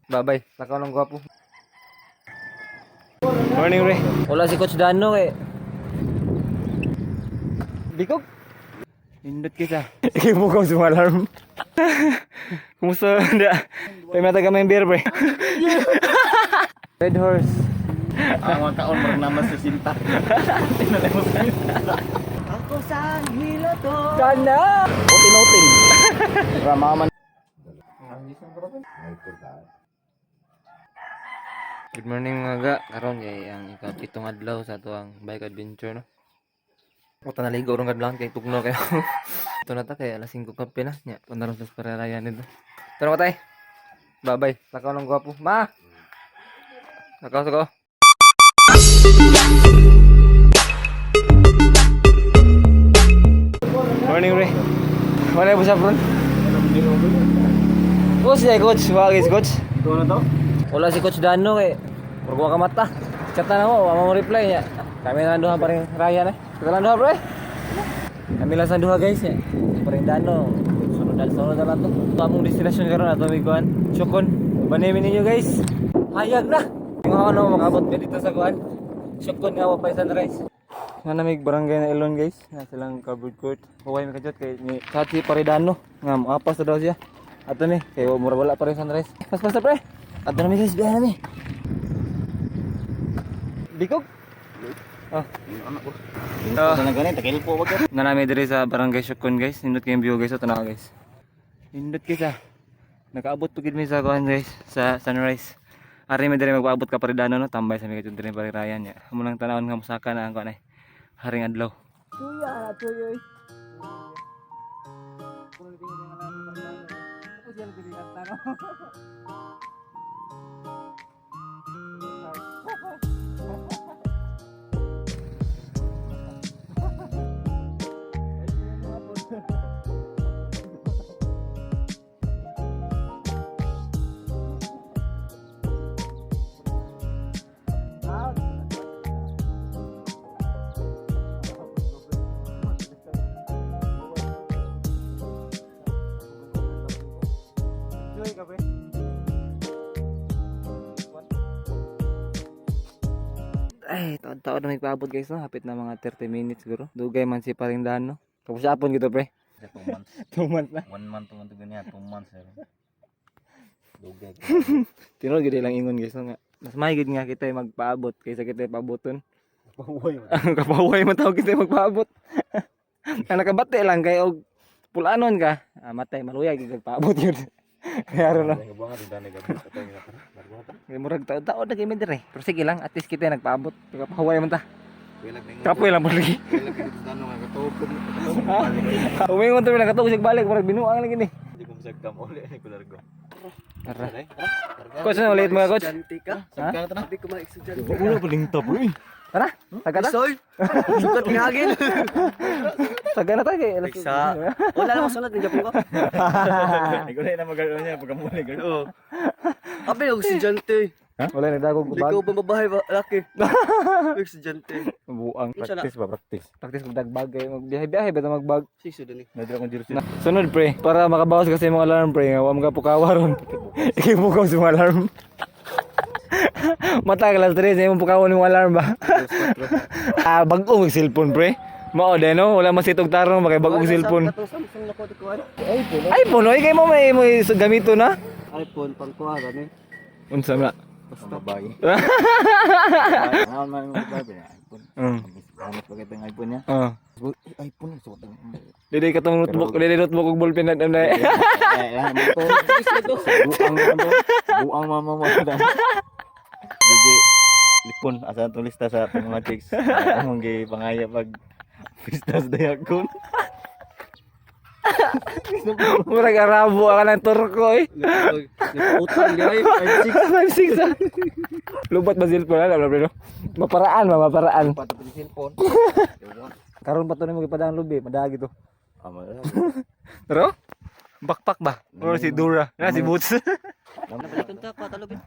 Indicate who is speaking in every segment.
Speaker 1: Babay, lakaw ng gwapo. Morning, Re. Wala si Coach Dano eh. Bikog. Indot kita. Ikibukaw sa mga alarm. Kumusta? Tayo mataga member, pre. Red Horse.
Speaker 2: Ang kaon marang naman sa sinta.
Speaker 1: Ako sa hilo to. Kana. Otin. Ramaman. Good morning mga ga. Karon kay ang ikapitong adlaw sa tuang bike adventure no. Puta na ligo rong kadlawon kay tugno kayo. Ito na ta kay alas 5 kape na. Nya punta sa pararayan nito. Tara tay. Bye-bye. Lakaw ng gwapo. Ma. Lakaw sa ko. Morning, Re. Wala po sa front. Coach, coach. Wagis, coach.
Speaker 2: Ito na to?
Speaker 1: Wala si Coach Dano eh. Purgo ka mata. Chat na mo, wala mo reply niya. Kami lang duha pa rin Ryan eh. Kita lang duha, bro. Kami lang sa duha guys eh. Pa rin Dano. Sunod na lang to. Ito among destination karon ato may kuan. Chukon. Banemin ninyo guys. Hayag na. Yung ako na makabot ka dito sa kuan. Chukon nga pa sunrise. Nanamig barangay na Elon guys. Na silang covered court. Huwag may kajot kay ni Chachi Paridano. Nga maapas na daw siya. Ato ni, kayo mura wala pa rin sunrise. Pas pre. Ato na guys, biyahe na Bikog? Oh.
Speaker 2: Anak ko. Ito na ganit, takil po wag.
Speaker 1: Nanami diri sa barangay Shukon guys. Nindot kayong view guys, tanaw guys. Nindot kita. Nakaabot pugid mi sa kuan guys, sa sunrise. Ari mi diri magpaabot ka Paridano no, tambay sa mi kadto diri Parirayan ya. Amo lang tanawon nga musaka na ang kuan ay haring adlaw. Tuya na tuyoy. Ay, taon-taon na may paabot guys no. Hapit na mga 30 minutes siguro. Dugay man si Paringdano. Tapos apon gito pre.
Speaker 2: 2 months.
Speaker 1: 2 months na.
Speaker 2: 1 month to ganyan, 2 months. Dugay.
Speaker 1: Tinod gid lang ingon guys no nga. Mas mahigid nga kita magpaabot kaysa kita paaboton.
Speaker 2: Pahuway mo.
Speaker 1: Kapahuway man tawag kita magpaabot. Ang nakabate lang kay og pulanon ka. Matay maluyag gid paabot yun. Kaya ron no. Kaya murag taon-taon na kami dire. Pero sige lang, at least kita nagpaabot. Kapahuway man ta. Kapoy lang lagi. Umingon to lang katong sig balik, murag binuang lagi ni.
Speaker 2: Hindi ko masagkam uli ay kulargo.
Speaker 1: Tara. Coach na ulit mga coach.
Speaker 2: Sagka na
Speaker 3: Hindi ko ma-estudyante.
Speaker 2: Wala pa ding top eh.
Speaker 1: Tara, sagana.
Speaker 3: Soy! Sukat ng hagin!
Speaker 1: Sagana tayo kay.
Speaker 3: Wala lang masunod ng Japon ko.
Speaker 2: Ikaw na magalo niya pag muli galo.
Speaker 3: Abi, yung estudyante.
Speaker 1: Wala nagdagog
Speaker 3: Hindi ko
Speaker 1: bag.
Speaker 3: bababahay ba? Laki. Yung estudyante.
Speaker 1: Buang.
Speaker 2: Practice ba practice?
Speaker 1: Practice kog dagbag kay magbiyahe-biyahe ba magbag.
Speaker 3: Siso din eh.
Speaker 2: Nadira kong jersey.
Speaker 1: Sunod pre, para makabawas kasi mga alarm pre, nga wa mga pukawa ron. Ikibukaw sa mga alarm. Mata ka lang 3 sa imong pukawan yung alarm ba? Bag-o mag cellphone pre. Mao de no, wala masitog tarong makay bag-o cellphone.
Speaker 3: Samsung na ko tikuan.
Speaker 1: iPhone oy kay mo may gamito na.
Speaker 3: iPhone, pangkuha gani.
Speaker 1: Unsa na?
Speaker 2: Basta babae. Ano man mo babae na iPhone. Ano pa kitang iPhone niya? iPhone so tang.
Speaker 1: Dili ka tong notebook ug ballpen na na.
Speaker 2: Buang mama mo. Jadi lipon asa tulis ta sa mga chicks. Among gi pangaya pag pistas dayakon.
Speaker 1: Murag Arabo ka ng Turko eh.
Speaker 3: Utang di ay
Speaker 1: 5-6. Lubat ba cellphone ala bro? Maparaan.
Speaker 2: Pato sa cellphone.
Speaker 1: Karon pa to ni mo gipadang lubi, madagi to.
Speaker 2: Amo.
Speaker 1: Pero backpack ba? Or si Dura, na si Boots.
Speaker 3: Nabalikan ta pa talubin.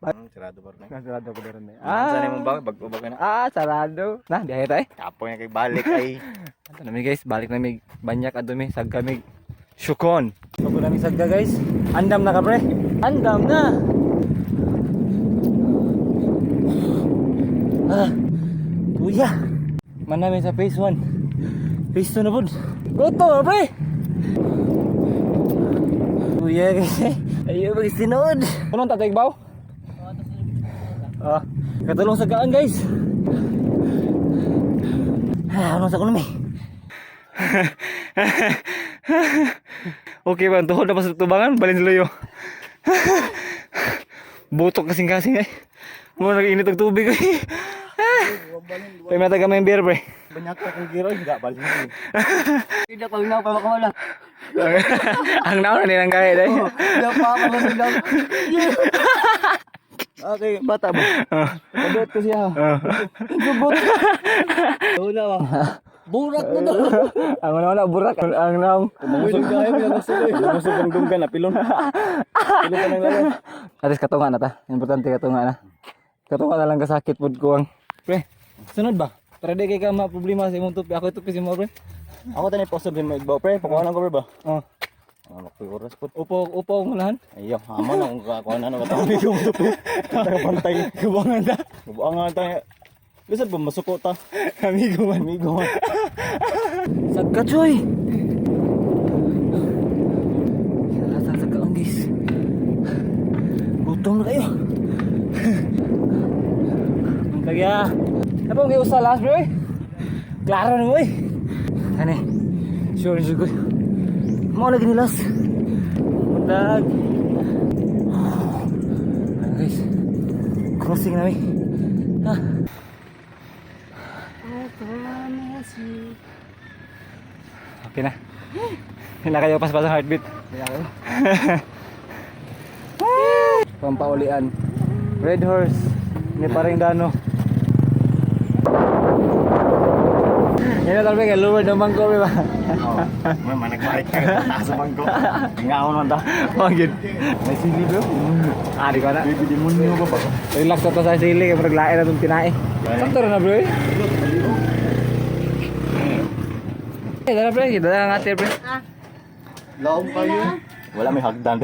Speaker 2: Sarado pa rin.
Speaker 1: Sarado ko rin eh.
Speaker 2: Saan mo ba? Bago ba ka na?
Speaker 1: Sarado. Na, biyahe tayo.
Speaker 2: Kapo niya kay balik ay.
Speaker 1: Ito na mi guys, balik na mi banyak adumi sag kami Shukon. Pagod namin sagda guys. Andam na ka pre. Andam na. Kuya. Man namin sa phase 1. Phase 2 na po. Goto na pre. Kuya guys. Ayaw mag-istinood. Anong tatay baw? Katulong sa gaan guys. Anong sa kuno Okay ba? Tuhod na pa sa tubangan. Balin sila yun. Butok kasing-kasing eh. Muna nag-init ang tubig eh. Pwede mata ka may beer pre.
Speaker 2: Banyak ka kong giro, hindi balik mo.
Speaker 3: Hindi ko na pa makamala.
Speaker 1: Ang naon na nilang kahit eh.
Speaker 3: Hindi pa ako masigaw.
Speaker 2: Okay, bata ba? Kadot ko siya.
Speaker 3: Subot. Wala ba? Burak mo daw.
Speaker 1: Ang wala burak. Ang naong.
Speaker 2: Kumusog ka kayo, kumusog ang dunggan na pilon. Pilon ka nang lalo.
Speaker 1: Atis katunga na ta. Importante katunga na. Katunga na lang kasakit pod ko ang. Pre, sunod ba? Para di kay ka ma-problema sa imong tupi. Ako tupi si mo pre.
Speaker 2: Ako tani possible mo igbaw pre, pakuha lang ko pre ba?
Speaker 1: Oh.
Speaker 2: Makoy oras po.
Speaker 1: Upo ang unahan.
Speaker 2: Ayaw, hamon ang kakuha na katawid ko mo pre. Pantay.
Speaker 1: Kubangan ta.
Speaker 2: Buangan tayo. Lisod ba masuko ta?
Speaker 1: Amigo man.
Speaker 2: Amigo man.
Speaker 1: Sagka choy. Saan sagka ang guys. Gutom na kayo. Ang kaya. Apa ang kayo salas bro eh? Klaro na mo eh. Ano sure na ko. Mau lagi nilas. Mundag. Ano guys. Crossing na eh. Okay na. Hindi na kayo pas-pas ang heartbeat. Pampaulian. Red Horse. Ni paring dano. Yan na talaga kay Lord ng bangko ba?
Speaker 2: May managmarik ka sa bangko. Ngaon man ta.
Speaker 1: Magid.
Speaker 2: May sili bro.
Speaker 1: Di ko na.
Speaker 2: Bibili mo niyo ba ba?
Speaker 1: Relax na to sa sili kay maglain na itong tinae. Sakto na bro eh. Dala pre, kita lang ate pre.
Speaker 2: Laom pa yun. Wala may hagdan.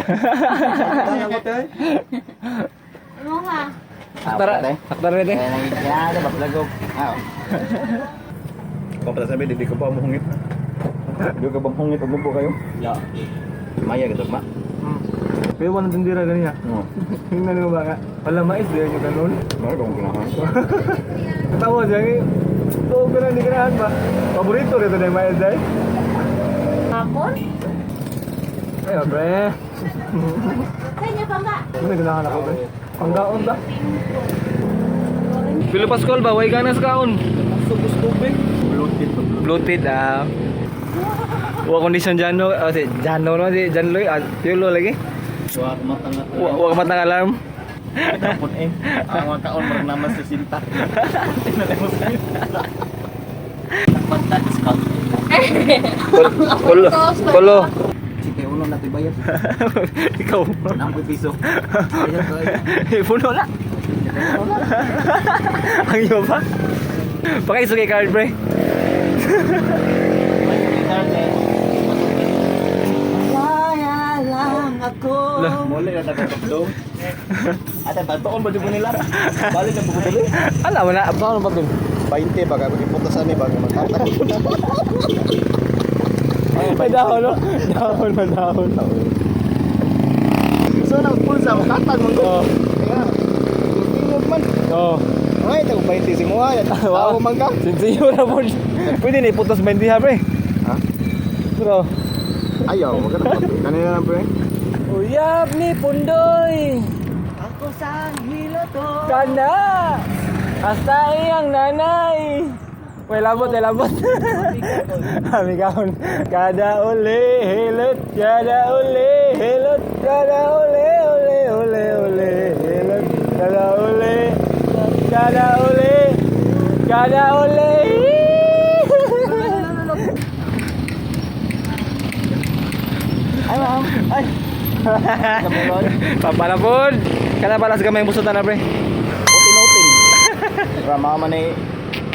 Speaker 4: Ano ka?
Speaker 1: Aktara rin eh.
Speaker 2: Yan, dapat lagog. Kung pala sabi, hindi ko pa mahungit. Hindi ka bang hungit? Huwag mo po kayo? Ya. Maya ka ma.
Speaker 1: Pero wala tindira ganyan.
Speaker 2: Oo.
Speaker 1: Tingnan nyo ba ka? Wala mais, di nyo ganun.
Speaker 2: Mara kung kinahan.
Speaker 1: Tawa siya eh. Ito ko na hindi kinahan ba? Paborito rito na yung mais dahil.
Speaker 4: Hapon?
Speaker 1: Ayun pre.
Speaker 4: Kanya pa ba?
Speaker 1: Ano ganahan ako pre? Panggaon ba? Pilo Pascual ba? Way ganas kaon.
Speaker 2: Subos tubig.
Speaker 1: Bloated Wa kondisyon Jano. Si Jano no si Janloy. Piolo lagi.
Speaker 2: Wag matang
Speaker 1: Wa matang alarm.
Speaker 2: Tapon ang mga kaon marang naman sa sinta.
Speaker 1: Kolo.
Speaker 3: Sige, ulo na tibayad.
Speaker 1: Ikaw.
Speaker 3: 60 piso.
Speaker 1: Puno na. Ang iyo pa. Pakaiso kay card pre.
Speaker 3: Wala lang ako.
Speaker 2: Muli na tagatong. Ate, tatoon ba di mo nila? Balik ang bukudali.
Speaker 1: Alam mo na, ano ba dun?
Speaker 2: 20 baga pagiputasan ni baga magkatak.
Speaker 1: May dahon no? Dahon.
Speaker 2: So nang pulsa makatag mo ko. Kaya. Tingog man.
Speaker 1: Oo.
Speaker 2: Ay, tag 20 si mo ay. Tawo man ka.
Speaker 1: Sinsiyo na po. Pwede na iputos 20 ha pre.
Speaker 2: Ha?
Speaker 1: Pero,
Speaker 2: Ayaw, wag ka kanina lang pre.
Speaker 1: uyap ni Pundoy.
Speaker 3: Ako sa hilato.
Speaker 1: Kana. Hasta iyang nanay. May labot. Amigahon. Kada uli, hilot. Kada uli, hilot. Kada uli, hilot. Kada uli. Ay, ma'am. Ay. Papalapod. Kana pala sa kamay busutan na pre.
Speaker 2: Utin. Para mama ni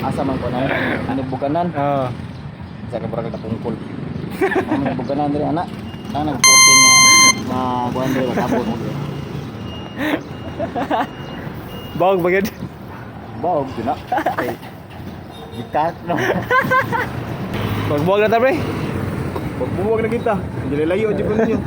Speaker 2: asa man ko na. Ano bukanan?
Speaker 1: Oo.
Speaker 2: Sa ka para ka pungkol. Mama bukanan diri anak. Ang nag-14 na buwan dito tapos mo.
Speaker 1: Bawag bagad.
Speaker 2: Bawag din na. Gikat no.
Speaker 1: Magbuwag na ta pre.
Speaker 2: Pagbuwag na kita. Hindi layo jud ko ninyo.